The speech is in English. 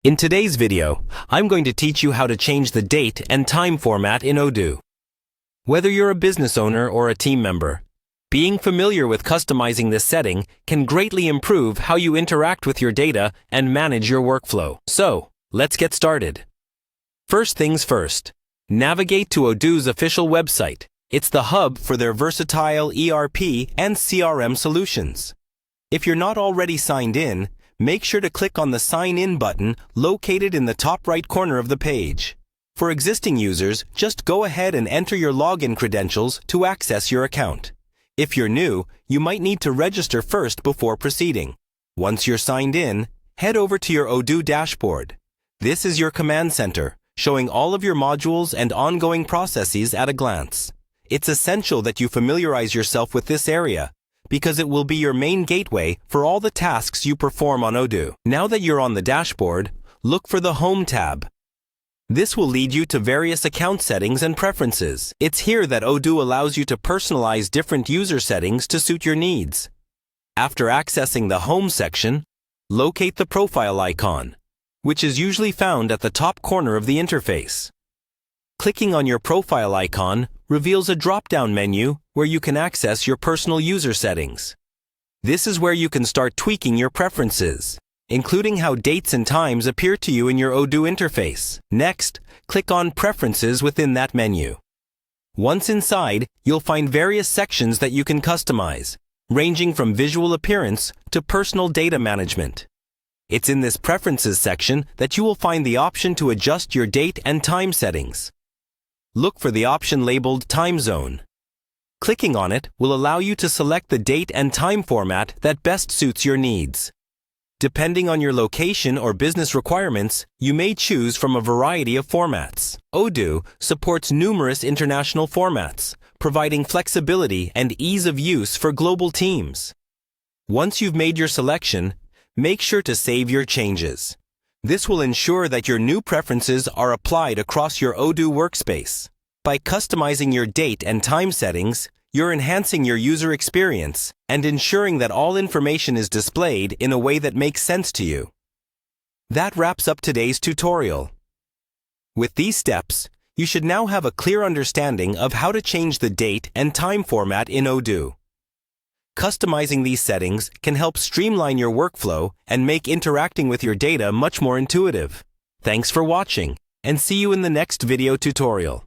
In today's video, I'm going to teach you how to change the date and time format in Odoo. Whether you're a business owner or a team member, being familiar with customizing this setting can greatly improve how you interact with your data and manage your workflow. So, let's get started. First things first, navigate to Odoo's official website. It's the hub for their versatile ERP and CRM solutions. If you're not already signed in, make sure to click on the Sign In button located in the top right corner of the page. For existing users, just go ahead and enter your login credentials to access your account. If you're new, you might need to register first before proceeding. Once you're signed in, head over to your Odoo dashboard. This is your command center, showing all of your modules and ongoing processes at a glance. It's essential that you familiarize yourself with this area, because it will be your main gateway for all the tasks you perform on Odoo. Now that you're on the dashboard, look for the Home tab. This will lead you to various account settings and preferences. It's here that Odoo allows you to personalize different user settings to suit your needs. After accessing the Home section, locate the profile icon, which is usually found at the top corner of the interface. Clicking on your profile icon reveals a drop-down menu where you can access your personal user settings. This is where you can start tweaking your preferences, including how dates and times appear to you in your Odoo interface. Next, click on Preferences within that menu. Once inside, you'll find various sections that you can customize, ranging from visual appearance to personal data management. It's in this Preferences section that you will find the option to adjust your date and time settings. Look for the option labeled Time Zone. Clicking on it will allow you to select the date and time format that best suits your needs. Depending on your location or business requirements, you may choose from a variety of formats. Odoo supports numerous international formats, providing flexibility and ease of use for global teams. Once you've made your selection, make sure to save your changes. This will ensure that your new preferences are applied across your Odoo workspace. By customizing your date and time settings, you're enhancing your user experience and ensuring that all information is displayed in a way that makes sense to you. That wraps up today's tutorial. With these steps, you should now have a clear understanding of how to change the date and time format in Odoo. Customizing these settings can help streamline your workflow and make interacting with your data much more intuitive. Thanks for watching, and see you in the next video tutorial.